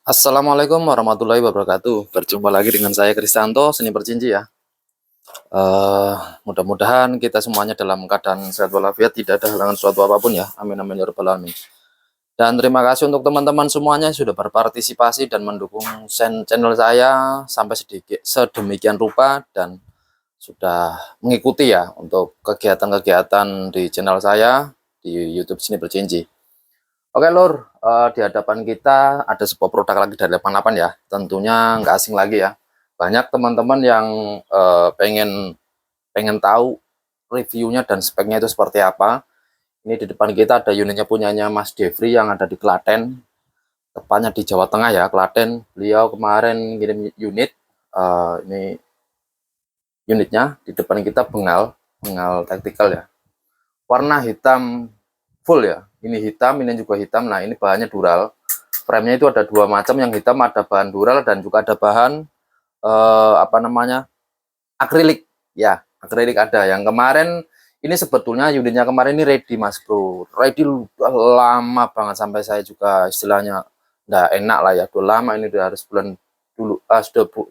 Assalamualaikum warahmatullahi wabarakatuh. Berjumpa lagi dengan saya Kristanto, seni bercinci ya. Eh, Mudah-mudahan kita semuanya dalam keadaan sehat walafiat, tidak ada halangan suatu apapun ya. Amin amin ya rabbal alamin. Dan terima kasih untuk teman-teman semuanya yang sudah berpartisipasi dan mendukung channel saya sampai sedikit sedemikian rupa dan sudah mengikuti ya untuk kegiatan-kegiatan di channel saya di YouTube Seni Bercinci. Oke Lur, di hadapan kita ada sebuah produk lagi dari 88 ya. Tentunya nggak asing lagi ya. Banyak teman-teman yang pengen pengen tahu reviewnya dan speknya itu seperti apa. Ini di depan kita ada unitnya punyanya Mas Devri yang ada di Klaten, tepatnya di Jawa Tengah ya, Klaten. Beliau kemarin ngirim unit. Ini unitnya di depan kita bengal, bengal taktikal ya. Warna hitam full ya. Ini hitam, ini juga hitam. Nah, ini bahannya dural. Frame-nya itu ada dua macam, yang hitam ada bahan dural dan juga ada bahan apa namanya? Akrilik. Ya, akrilik ada. Yang kemarin ini sebetulnya unitnya kemarin ini ready Mas Bro. Ready udah lama banget sampai saya juga istilahnya nggak enak lah ya. Udah lama ini udah harus bulan dulu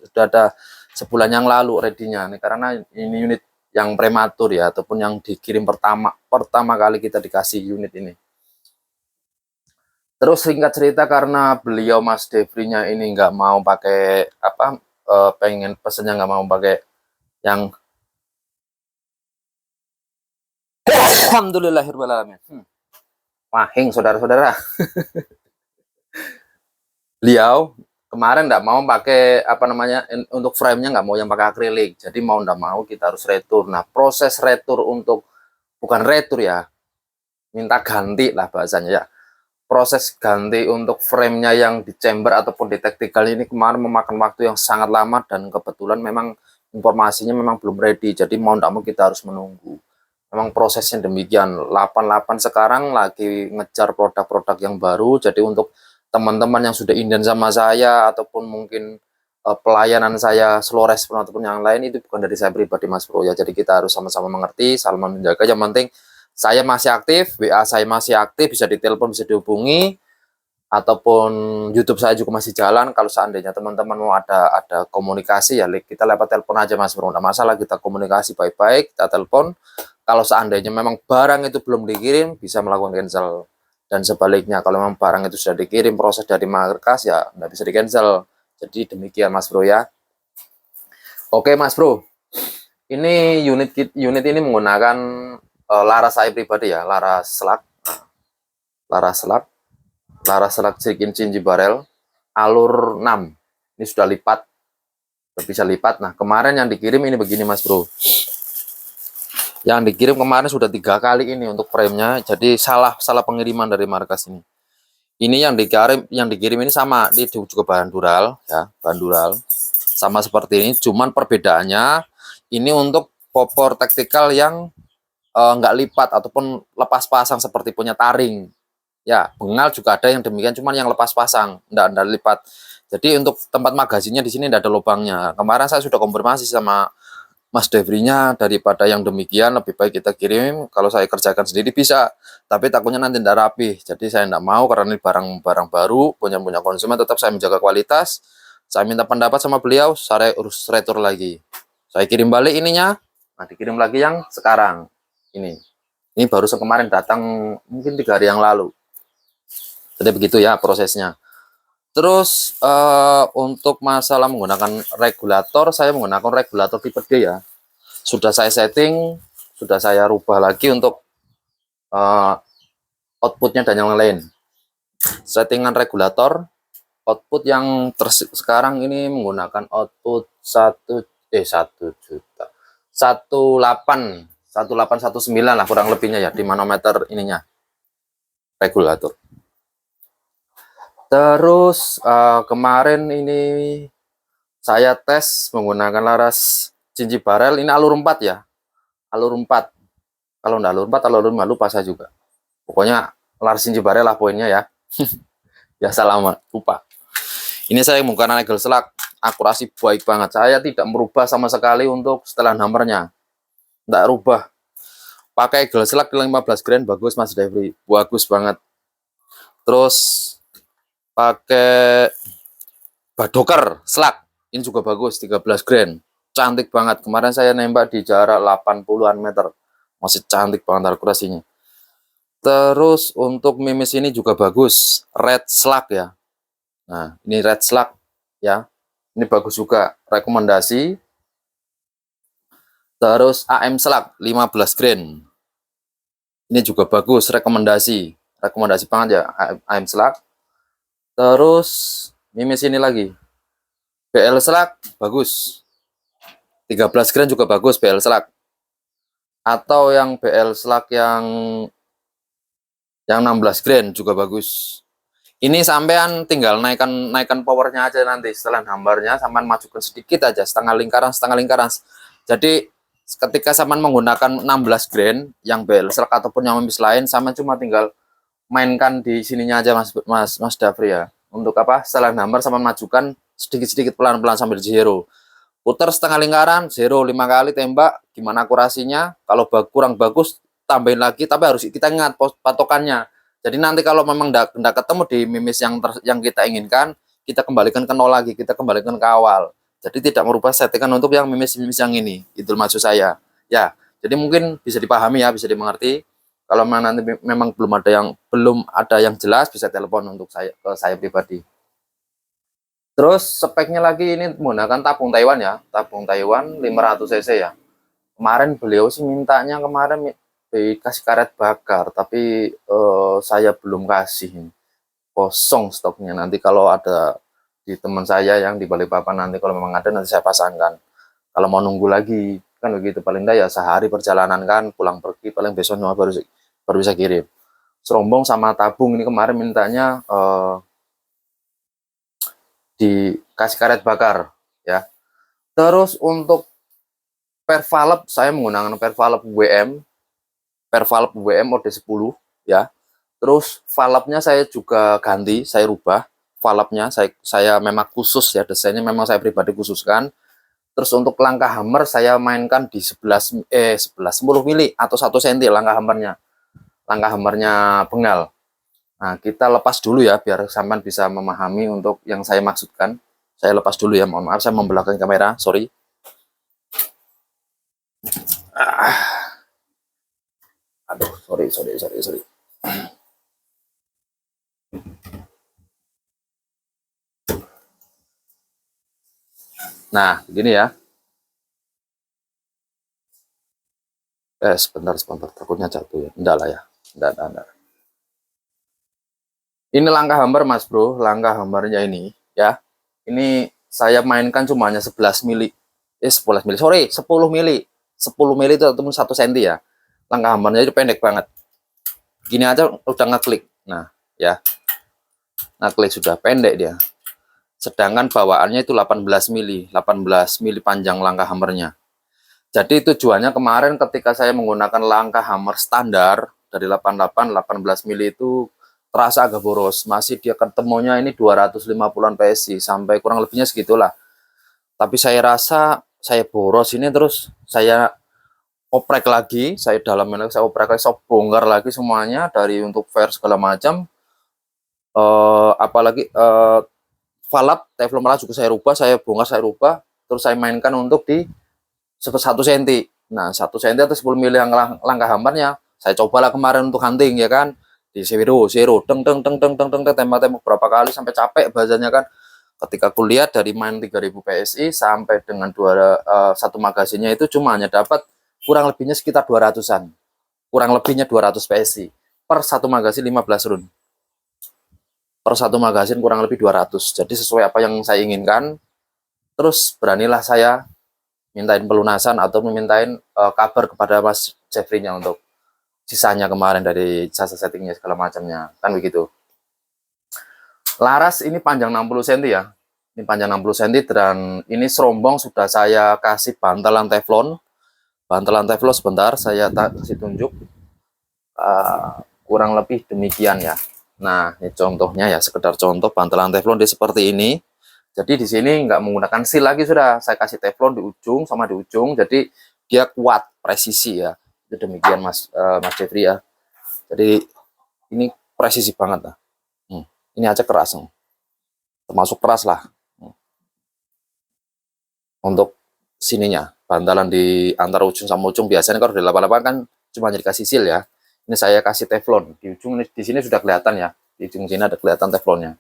sudah ada sebulan yang lalu ready-nya. Ini karena ini unit yang prematur ya ataupun yang dikirim pertama kali kita dikasih unit ini. Terus singkat cerita karena beliau Mas Devrinya ini nggak mau pakai apa pengen pesennya nggak mau pakai yang alhamdulillahirobbilalamin. Wahing saudara-saudara. Beliau kemarin nggak mau pakai apa namanya untuk frame-nya nggak mau yang pakai akrilik. Jadi mau nggak mau kita harus retur. Nah proses retur untuk bukan retur ya, minta ganti lah bahasanya ya. Proses ganti untuk frame-nya yang di chamber ataupun di tactical ini kemarin memakan waktu yang sangat lama dan kebetulan memang informasinya memang belum ready, jadi mau tidak mau kita harus menunggu. Memang prosesnya demikian. 88 sekarang lagi ngejar produk-produk yang baru, jadi untuk teman-teman yang sudah inden sama saya ataupun mungkin pelayanan saya slow respon ataupun yang lain itu bukan dari saya pribadi Mas Bro ya, jadi kita harus sama-sama mengerti, saling menjaga. Yang penting saya masih aktif, WA saya masih aktif, bisa ditelepon, bisa dihubungi, ataupun YouTube saya juga masih jalan. Kalau seandainya teman-teman mau ada komunikasi ya kita lewat telepon aja Mas Bro, nggak masalah, kita komunikasi baik-baik, kita telepon. Kalau seandainya memang barang itu belum dikirim, bisa melakukan cancel. Dan sebaliknya, kalau memang barang itu sudah dikirim, proses dari markas ya nggak bisa di cancel. Jadi demikian Mas Bro ya. Oke Mas Bro, ini unit ini menggunakan laras saya pribadi ya, laras selak, laras selak, laras selak cinci barel, alur 6. Ini sudah lipat, bisa lipat. Nah kemarin yang dikirim ini begini Mas Bro. Yang dikirim kemarin sudah 3 kali ini untuk frame-nya, jadi salah pengiriman dari markas ini. Ini yang dikirim ini sama, ini juga bahan dural ya, bahan dural. Sama seperti ini, cuman perbedaannya ini untuk popor taktikal yang nggak lipat ataupun lepas pasang seperti punya taring ya. Bengal juga ada yang demikian, cuman yang lepas pasang, enggak lipat. Jadi untuk tempat magazinnya di sini enggak ada lubangnya. Kemarin saya sudah konfirmasi sama Mas Devrinya, daripada yang demikian lebih baik kita kirim. Kalau saya kerjakan sendiri bisa, tapi takutnya nanti tidak rapi. Jadi saya tidak mau karena ini barang baru punya konsumen, tetap saya menjaga kualitas. Saya minta pendapat sama beliau, saya urus retur lagi. Saya kirim balik ininya, nah dikirim lagi yang sekarang ini. Ini baru kemarin datang mungkin 3 hari yang lalu. Jadi begitu ya prosesnya. Terus untuk masalah menggunakan regulator, saya menggunakan regulator tipe D ya. Sudah saya setting, sudah saya rubah lagi untuk outputnya dan yang lain. Settingan regulator, output yang sekarang ini menggunakan output 1 juta. 1819 lah kurang lebihnya ya di manometer ininya regulator. Terus kemarin ini saya tes menggunakan laras cinci barel, ini alur 4 ya, alur 4. Kalau enggak alur 4, alur 5 lupa saya juga. Pokoknya laras cinci barel lah poinnya ya. Ya lama lupa. Ini saya menggunakan eagle selak, akurasi baik banget. Saya tidak merubah sama sekali untuk setelan hammernya, enggak rubah. Pakai eagle selak 15 grain bagus Mas Devri, bagus banget. Terus pakai Badoker slug ini juga bagus, 13 grand, cantik banget. Kemarin saya nembak di jarak 80-an meter, masih cantik banget akurasinya. Terus untuk mimis ini juga bagus, red slug ya. Nah ini red slug ya, ini bagus juga, rekomendasi. Terus AM slug 15 grand, ini juga bagus, rekomendasi banget ya AM slug. Terus mimis ini lagi BL slug bagus, 13 grand juga bagus BL slug. Atau yang BL slug yang 16 grand juga bagus. Ini sampean tinggal naikkan powernya aja nanti setelah hambarnya, sampean majukan sedikit aja, setengah lingkaran. Jadi ketika sampean menggunakan 16 grand yang BL slug ataupun yang mimis lain, sampean cuma tinggal mainkan di sininya aja Mas Dafri ya. Untuk apa? Setelah hambar sampean majukan sedikit-sedikit pelan-pelan sambil zero. Putar setengah lingkaran, zero 5 kali tembak. Gimana akurasinya? Kalau kurang bagus tambahin lagi, tapi harus kita ingat patokannya. Jadi nanti kalau memang tidak ketemu di mimis yang kita inginkan, kita kembalikan ke nol lagi, kita kembalikan ke awal. Jadi tidak merubah settingan untuk yang mimis-mimis yang ini. Itu maksud saya. Ya, jadi mungkin bisa dipahami ya, bisa dimengerti. Kalau nanti memang belum ada yang jelas, bisa telepon untuk saya pribadi. Terus speknya lagi ini menggunakan tabung Taiwan ya, tabung Taiwan 500 cc ya. Kemarin beliau sih mintanya kemarin dikasih karet bakar, tapi saya belum kasih, kosong stoknya. Nanti kalau ada di teman saya yang di Balikpapan, nanti kalau memang ada nanti saya pasangkan. Kalau mau nunggu lagi kan begitu, paling enggak ya sehari perjalanan kan, pulang pergi paling besoknya baru bisa kirim. Serombong sama tabung ini kemarin mintanya dikasih karet bakar ya. Terus untuk pervalve saya menggunakan pervalve WM mode 10 ya. Terus valve-nya saya juga ganti, saya rubah valve-nya, saya memang khusus ya, desainnya memang saya pribadi khususkan. Terus untuk langkah hammer saya mainkan di 10 mili atau 1 cm langkah hammernya bengal. Nah, kita lepas dulu ya biar sampean bisa memahami untuk yang saya maksudkan. Saya lepas dulu ya, mohon maaf saya membelakangi kamera, sorry. Aduh, sorry. Nah, begini ya. Sebentar, takutnya jatuh ya. Enggak lah ya. Enggak. Ini langkah hammer Mas Bro, langkah hammernya ini ya. Ini saya mainkan cuma hanya 11 mili. 11 mili, sorry, 10 mili. 10 mili itu ataupun 1 cm ya. Langkah hammernya itu pendek banget. Gini aja udah ngeklik. Nah, ya. Ngeklik sudah pendek dia. Sedangkan bawaannya itu 18 mili panjang langkah hammernya. Jadi tujuannya kemarin ketika saya menggunakan langkah hammer standar dari 88 18 mili itu terasa agak boros, masih dia ketemunya ini 250-an PSI sampai kurang lebihnya segitulah. Tapi saya rasa saya boros ini, terus saya oprek lagi, saya oprek lagi, saya bongkar lagi semuanya dari untuk fair segala macam. Apalagi valve teflon malah juga saya rubah, saya bongkar, saya rubah, terus saya mainkan untuk di 1 cm. Nah, 1 cm atau 10 mili yang langkah hammernya saya cobalah kemarin untuk hunting ya kan, di zero tembak berapa kali sampai capek bahasanya kan. Ketika kuliah dari main 3000 PSI sampai dengan satu magasinnya itu cuma hanya dapat kurang lebihnya sekitar 200-an, kurang lebihnya 200 PSI per satu magasin 15 run, per satu magasin kurang lebih 200. Jadi sesuai apa yang saya inginkan. Terus beranilah saya mintain pelunasan atau memintain kabar kepada Mas Jeffrey-nya untuk sisanya kemarin dari jasa settingnya segala macamnya kan begitu. Laras ini panjang 60 cm ya, ini panjang 60 cm, dan ini serombong sudah saya kasih bantalan teflon sebentar saya kasih tunjuk, kurang lebih demikian ya. Nah, ini contohnya ya, sekedar contoh bantalan teflon dia seperti ini. Jadi di sini nggak menggunakan seal lagi, sudah saya kasih teflon di ujung sama di ujung, jadi dia kuat, presisi ya. Itu demikian Mas Jeffrey ya. Jadi ini presisi banget lah. Ini aja keras, termasuk keras lah. untuk sininya, bantalan di antara ujung sama ujung. Biasanya kalau di lapan-lapan kan cuma dikasih seal ya. Ini saya kasih teflon di ujung, di sini sudah kelihatan ya, di ujung sini ada kelihatan teflonnya.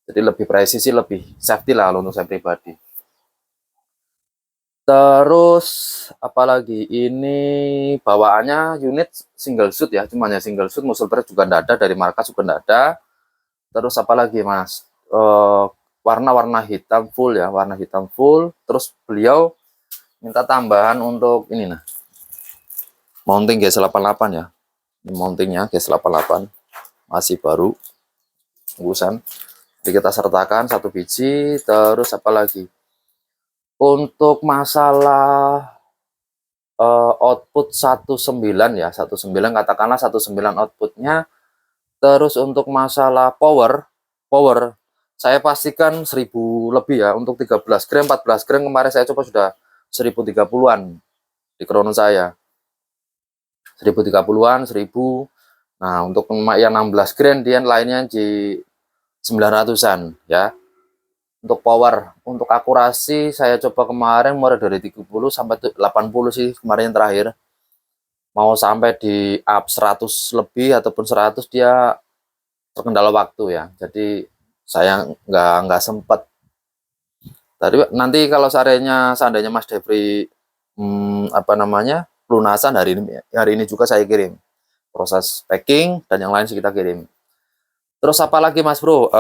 Jadi lebih presisi, lebih safety lah kalau untuk saya pribadi. Terus apalagi ini bawaannya unit single shoot ya, cuma ya single shoot, muzzle brake juga nggak ada, dari markas juga nggak ada. Terus apalagi mas, warna-warna hitam full ya, warna hitam full. Terus beliau minta tambahan untuk ini nah, mounting GS88 ya. Ini mountingnya GS88 masih baru, tunggusan. Jadi kita sertakan satu biji. Terus apalagi untuk masalah output 19 ya, 19 katakanlah 19 outputnya. Terus untuk masalah power saya pastikan 1000 lebih ya, untuk 13 gram 14 gram kemarin saya coba sudah 1030-an di krono saya, 1030-an 1000. Nah untuk yang 16 gram dia lainnya di 900-an ya. Untuk power, untuk akurasi saya coba kemarin mulai dari 30 sampai 80 sih kemarin yang terakhir. Mau sampai di up 100 lebih ataupun 100 dia terkendala waktu ya. Jadi saya nggak sempat. Tadi nanti kalau seandainya Mas Devri apa namanya lunasan hari ini juga saya kirim. Proses packing dan yang lain sih kita kirim. Terus apalagi Mas Bro,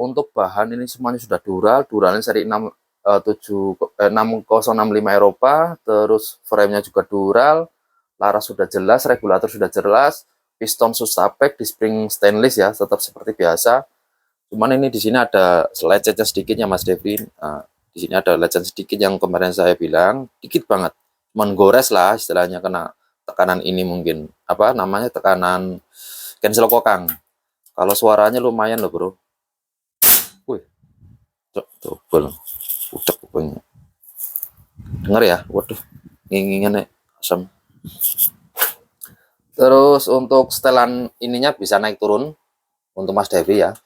untuk bahan ini semuanya sudah duralnya seri 6065 Eropa, terus framenya juga dural, laras sudah jelas, regulator sudah jelas, piston Sustapek di spring stainless ya, tetap seperti biasa. Cuman ini di sini ada lecetnya sedikit ya Mas Devin. Nah, di sini ada lecet sedikit yang kemarin saya bilang, dikit banget, cuman gores lah istilahnya, kena tekanan ini mungkin apa namanya, tekanan cancel kokang. Kalau suaranya lumayan loh bro. Wih, double. Ucap pokoknya. Dengar ya, waduh, ngingingan asam. Terus untuk setelan ininya bisa naik turun untuk Mas Devi ya.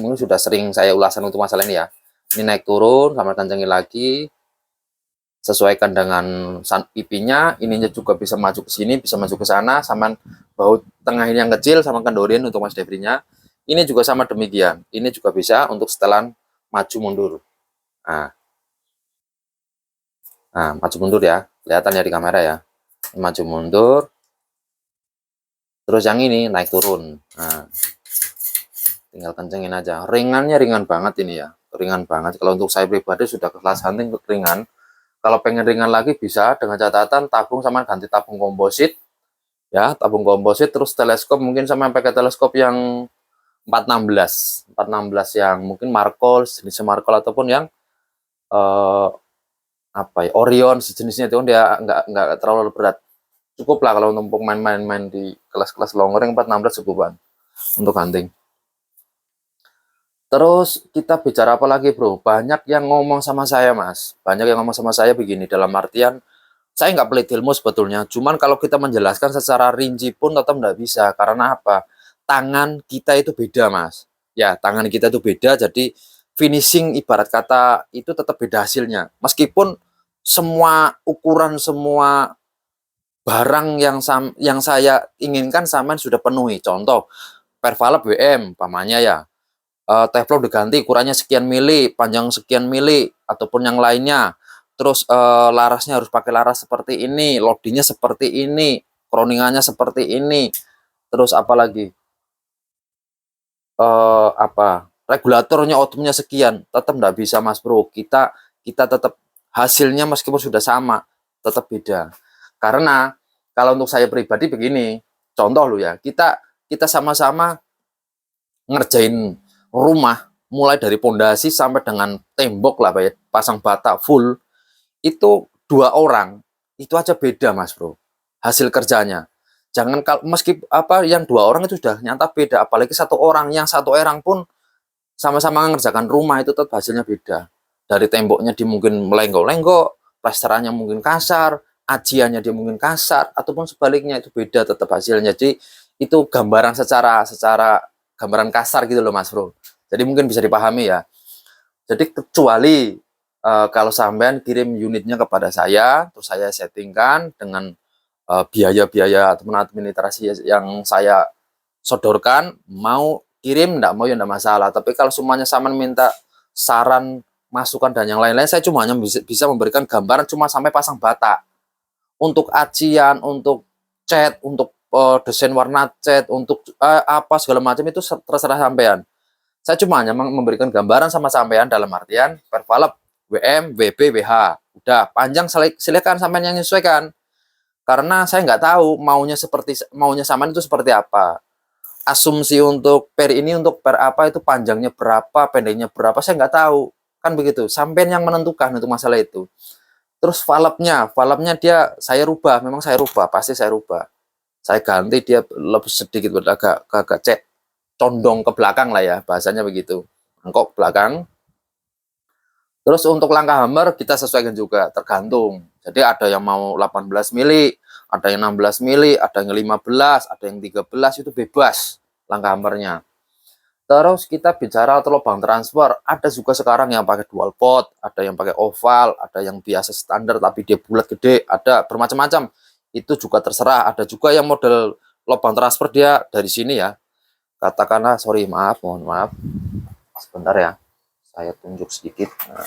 Mungkin sudah sering saya ulasan untuk masalah ini ya. Ini naik turun, sama kencengin lagi. Sesuaikan dengan pipinya, ininya juga bisa maju ke sini, bisa maju ke sana, sama baut tengah ini yang kecil, sama kendorian untuk Mas Devrinya. Ini juga sama demikian. Ini juga bisa untuk setelan maju mundur. Nah, maju mundur ya, kelihatan ya di kamera ya. Maju mundur. Terus yang ini naik turun. Nah, tinggal kencengin aja. Ringannya ringan banget ini ya, ringan banget. Kalau untuk saya pribadi sudah kelas hunting ringan. Kalau pengen ringan lagi bisa dengan catatan tabung sama ganti tabung komposit ya, tabung komposit. Terus teleskop mungkin sama pakai teleskop yang 416 yang mungkin Markol, jenisnya Markol, ataupun yang apa ya, Orion sejenisnya, itu dia nggak terlalu berat, cukup lah kalau untuk main-main di kelas-kelas longering. 416 cukupan untuk hunting. Terus kita bicara apa lagi bro, banyak yang ngomong sama saya mas, banyak yang ngomong sama saya begini, dalam artian saya nggak pelit ilmu sebetulnya, cuman kalau kita menjelaskan secara rinci pun tetap nggak bisa. Karena apa? Tangan kita itu beda mas, ya tangan kita itu beda, jadi finishing ibarat kata itu tetap beda hasilnya. Meskipun semua ukuran, semua barang yang saya inginkan sama sudah penuhi. Contoh, pervalep WM, pamannya ya, teflon diganti ukurannya sekian mili, panjang sekian mili, ataupun yang lainnya. Terus larasnya harus pakai laras seperti ini, loadingnya seperti ini, crowningannya seperti ini. Terus apalagi apa regulatornya, outputnya sekian, tetap nggak bisa mas bro. Kita tetap hasilnya meskipun sudah sama tetap beda. Karena kalau untuk saya pribadi begini, contoh lo ya, kita sama-sama ngerjain rumah mulai dari pondasi sampai dengan tembok lah, pasang bata full, itu 2 orang itu aja beda mas bro hasil kerjanya. Jangan kalau meski apa yang 2 orang itu sudah nyata beda, apalagi 1 orang. Yang 1 orang pun sama-sama mengerjakan rumah itu tetap hasilnya beda. Dari temboknya dia mungkin melenggok-lenggok, plesterannya mungkin kasar, ajiannya dia mungkin kasar, ataupun sebaliknya itu beda tetap hasilnya. Jadi itu gambaran secara gambaran kasar gitu loh mas bro. Jadi mungkin bisa dipahami ya. Jadi kecuali kalau sampean kirim unitnya kepada saya, terus saya settingkan dengan biaya-biaya ataupun administrasi yang saya sodorkan, mau kirim enggak mau ya enggak masalah. Tapi kalau semuanya sampean minta saran, masukan dan yang lain-lain, saya cuma hanya bisa memberikan gambaran cuma sampai pasang bata. Untuk acian, untuk cat, untuk desain warna cat, untuk apa segala macam itu terserah sampean. Saya cuma hanya memberikan gambaran sama sampean dalam artian pervalep, WM, WB, WH. Udah, panjang silakan sampean yang menyesuaikan. Karena saya nggak tahu maunya sampean itu seperti apa. Asumsi untuk per ini untuk per apa itu panjangnya berapa, pendeknya berapa, saya nggak tahu. Kan begitu. Sampean yang menentukan untuk masalah itu. Terus valve-nya dia saya rubah, memang saya rubah, pasti saya rubah. Saya ganti dia lebih sedikit agak cek condong ke belakang lah ya, bahasanya begitu. Engkok belakang. Terus untuk langkah hammer kita sesuaikan juga, tergantung. Jadi ada yang mau 18 mili, ada yang 16 mili, ada yang 15, ada yang 13, itu bebas langkah hammernya. Terus kita bicara atau lubang transfer, ada juga sekarang yang pakai dual pot, ada yang pakai oval, ada yang biasa standar tapi dia bulat gede, ada bermacam-macam. Itu juga terserah, ada juga yang model lubang transfer dia dari sini ya. Katakanlah, sorry, mohon maaf. Sebentar ya, saya tunjuk sedikit. Nah,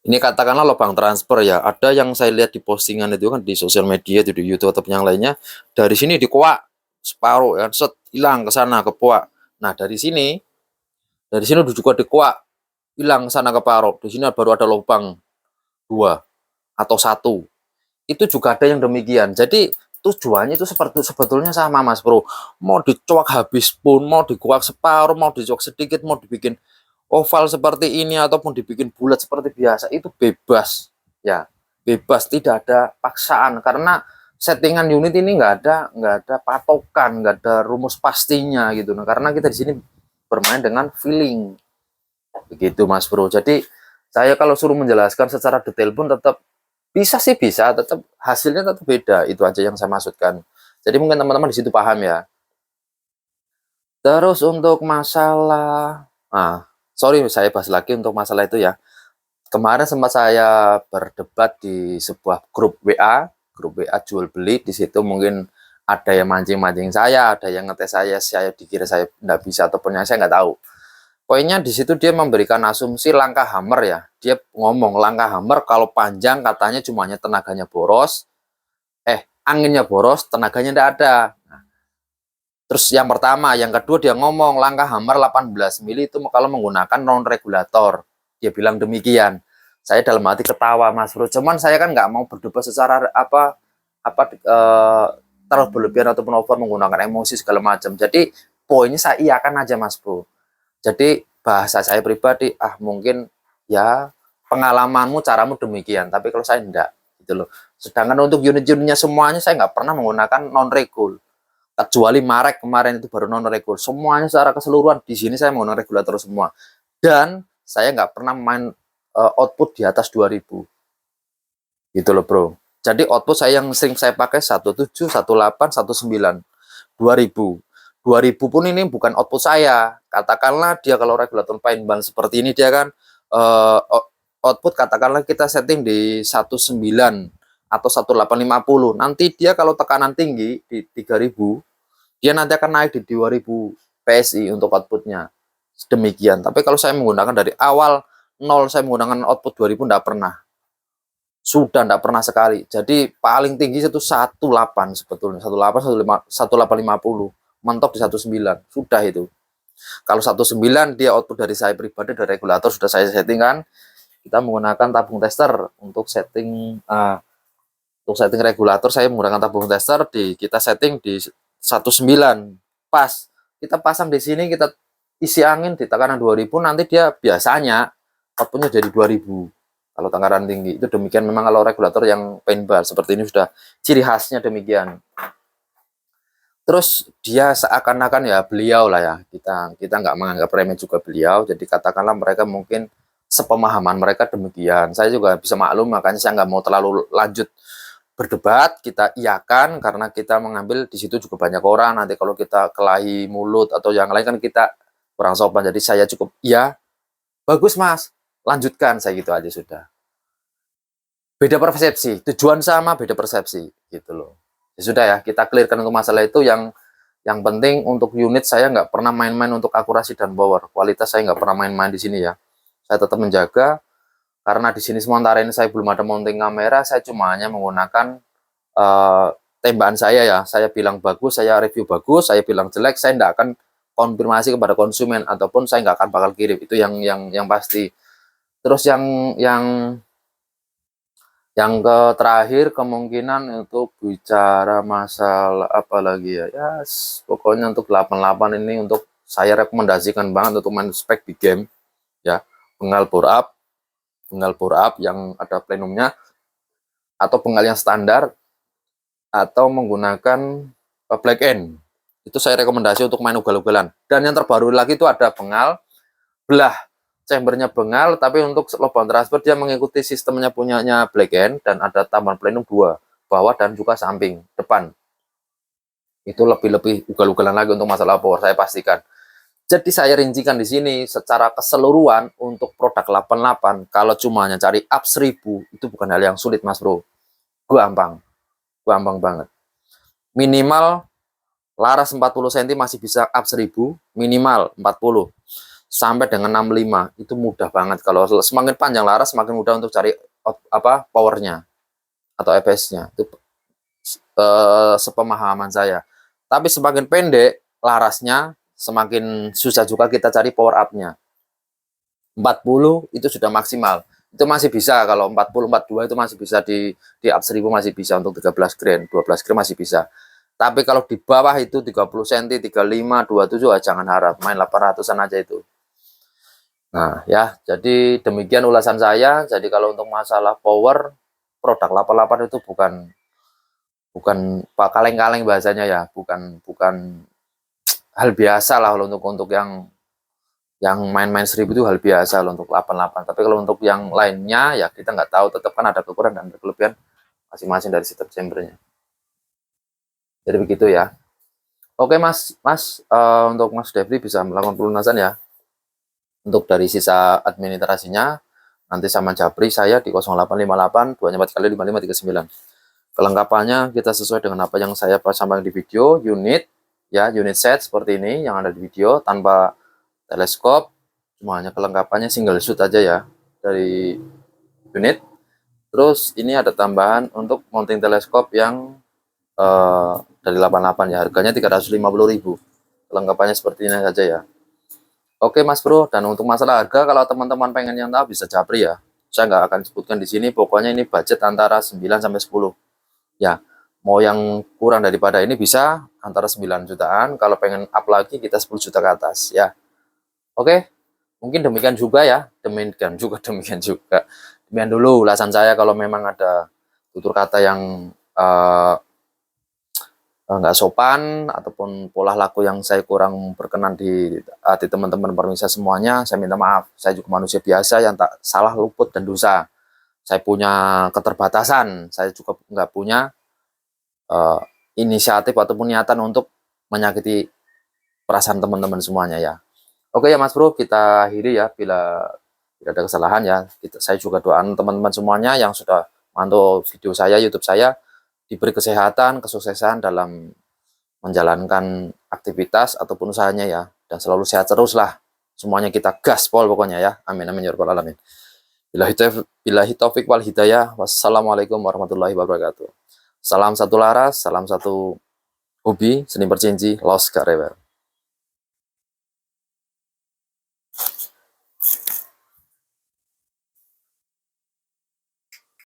ini katakanlah lubang transfer ya. Ada yang saya lihat di postingan itu kan di sosial media, itu di YouTube atau yang lainnya. Dari sini dikuak separuh ya, set hilang ke sana ke puak. Nah dari sini juga dikuak hilang ke sana ke paruh. Di sini baru ada lubang 2 atau 1. Itu juga ada yang demikian. Jadi tujuannya itu sebetulnya sama Mas Bro. Mau dicuak habis pun, mau dikuak separuh, mau dicuak sedikit, mau dibikin oval seperti ini ataupun dibikin bulat seperti biasa, itu bebas ya, bebas, tidak ada paksaan. Karena settingan unit ini nggak ada patokan, nggak ada rumus pastinya gitu. Nah, karena kita di sini bermain dengan feeling begitu Mas Bro. Jadi saya kalau suruh menjelaskan secara detail pun tetap bisa sih, bisa, tetap hasilnya tetap beda. Itu aja yang saya maksudkan. Jadi mungkin teman-teman di situ paham ya. Terus untuk masalah, sorry saya bahas lagi untuk masalah itu ya. Kemarin sempat saya berdebat di sebuah grup WA jual beli. Di situ mungkin ada yang mancing-mancing saya, ada yang ngetes saya dikira saya nggak bisa ataupun yang saya nggak tahu. Poinnya di situ dia memberikan asumsi langkah hammer ya. Dia ngomong langkah hammer kalau panjang katanya cumanya tenaganya boros, anginnya boros, tenaganya nggak ada. Terus yang pertama, yang kedua dia ngomong langkah hammer 18 mili itu kalau menggunakan non regulator. Dia bilang demikian. Saya dalam hati ketawa Mas Bro. Cuman saya kan nggak mau berdebat secara terlalu berlebihan ataupun over menggunakan emosi segala macam. Jadi poinnya saya iakan aja Mas Bro. Jadi bahasa saya pribadi, mungkin ya pengalamanmu, caramu demikian. Tapi kalau saya enggak gitu loh. Sedangkan untuk unit-unitnya semuanya saya nggak pernah menggunakan non regul. Kecuali Marek kemarin itu baru non regul. Semuanya secara keseluruhan di sini saya menggunakan regulator semua. Dan saya nggak pernah main output di atas 2000. Gitu loh, Bro. Jadi output saya yang sering saya pakai 17, 18, 19, 2000. 2000 pun ini bukan output saya. Katakanlah dia kalau regulator paintball seperti ini dia kan output katakanlah kita setting di 19 atau 1850. Nanti dia kalau tekanan tinggi di 3000, dia nanti akan naik di 2000 PSI untuk outputnya. Demikian. Tapi kalau saya menggunakan dari awal 0, saya menggunakan output 2000 tidak pernah. Sudah tidak pernah sekali. Jadi paling tinggi itu 18 sebetulnya. 1850. Mentok di 19. Sudah itu. Kalau 19 dia output dari saya pribadi, dari regulator sudah saya settingkan. Kita menggunakan tabung tester untuk setting regulator. Saya menggunakan tabung tester kita setting di 19 pas kita pasang di sini, kita isi angin di tekanan 2000, nanti dia biasanya outputnya jadi 2000 kalau tekanan tinggi. Itu demikian memang kalau regulator yang paintball seperti ini sudah ciri khasnya demikian. Terus dia seakan-akan ya beliau lah ya, kita nggak menganggap remeh juga beliau. Jadi katakanlah mereka mungkin sepemahaman mereka demikian. Saya juga bisa maklum, makanya saya nggak mau terlalu lanjut berdebat. Kita iakan karena kita mengambil di situ juga banyak orang. Nanti kalau kita kelahi mulut atau yang lain kan kita kurang sopan. Jadi saya cukup iya, bagus Mas, lanjutkan, saya gitu aja sudah. Beda persepsi, tujuan sama, beda persepsi, gitu loh. Ya sudah ya, kita clearkan untuk masalah itu. Yang penting untuk unit saya nggak pernah main-main untuk akurasi dan power. Kualitas saya nggak pernah main-main di sini ya. Saya tetap menjaga, karena di sini sementara ini saya belum ada mounting kamera, saya cuma hanya menggunakan tembakan saya ya. Saya bilang bagus, saya review bagus, saya bilang jelek, saya nggak akan konfirmasi kepada konsumen, ataupun saya nggak akan bakal kirim. Itu yang pasti. Terus yang terakhir kemungkinan untuk bicara masalah apa lagi ya, ya pokoknya untuk 88 ini untuk saya rekomendasikan banget untuk main spek di game ya. Bengal bore up yang ada plenumnya, atau bengal yang standar, atau menggunakan black end. Itu saya rekomendasi untuk main ugal-ugalan. Dan yang terbaru lagi itu ada bengal belah, chambernya bengal, tapi untuk lubang transfer dia mengikuti sistemnya punyanya black end, dan ada tambahan plenum 2, bawah dan juga samping depan. Itu lebih ugal-ugalan lagi untuk masalah power, saya pastikan. Jadi saya rincikan di sini secara keseluruhan untuk produk 88. Kalau cuma hanya cari up 1000 itu bukan hal yang sulit, Mas Bro. Gampang banget. Minimal laras 40 cm masih bisa up 1000, minimal 40 sampai dengan 65 itu mudah banget. Kalau semakin panjang laras semakin mudah untuk cari powernya atau EPS-nya. Itu sepemahaman saya. Tapi semakin pendek larasnya semakin susah juga kita cari power up-nya. 40 itu sudah maksimal. Itu masih bisa, kalau 40 42 itu masih bisa di up 1000 masih bisa untuk 13 grand, 12 grand masih bisa. Tapi kalau di bawah itu 30 cm, 35, 27 jangan harap, main 800-an aja itu. Nah ya, jadi demikian ulasan saya. Jadi kalau untuk masalah power, produk 88 itu bukan kaleng-kaleng bahasanya ya, bukan hal biasa lah untuk yang main-main 1000 itu hal biasa loh untuk 88. Tapi kalau untuk yang lainnya ya kita nggak tahu, tetap kan ada kekurangan dan kelebihan masing-masing dari sistem chambernya. Jadi begitu ya. Oke Mas, untuk Mas Devri bisa melakukan pelunasan ya. Untuk dari sisa administrasinya nanti sama Japri saya di 0858 2 kali 5539. Kelengkapannya kita sesuai dengan apa yang saya sampaikan di video. Unit ya, unit set seperti ini yang ada di video, tanpa teleskop, cuma hanya kelengkapannya single shoot aja ya dari unit. Terus ini ada tambahan untuk mounting teleskop yang dari 88 ya, harganya 350.000. Kelengkapannya seperti ini saja ya. Oke Mas Bro, dan untuk masalah harga kalau teman-teman pengen yang tahu bisa Japri ya. Saya nggak akan sebutkan di sini, pokoknya ini budget antara 9 sampai 10. Ya, mau yang kurang daripada ini bisa antara 9 jutaan, kalau pengen up lagi kita 10 juta ke atas ya. Oke, mungkin demikian juga ya, demikian dulu ulasan saya. Kalau memang ada tutur kata yang nggak sopan ataupun pola laku yang saya kurang berkenan di hati teman-teman permisa semuanya, saya minta maaf. Saya juga manusia biasa yang tak salah, luput dan dosa. Saya punya keterbatasan, saya juga nggak punya inisiatif ataupun niatan untuk menyakiti perasaan teman-teman semuanya ya. Oke ya Mas Bro, kita akhiri ya, bila tidak ada kesalahan ya. Saya juga doakan teman-teman semuanya yang sudah mantau video saya, YouTube saya, diberi kesehatan, kesuksesan dalam menjalankan aktivitas ataupun usahanya ya, dan selalu sehat terus lah. Semuanya kita gaspol pokoknya ya. Amin amin ya rabbal alamin. Billahi taufik wal hidayah. Wassalamualaikum warahmatullahi wabarakatuh. Salam satu laras, salam satu hobi, seni bercinci, los gak rewel.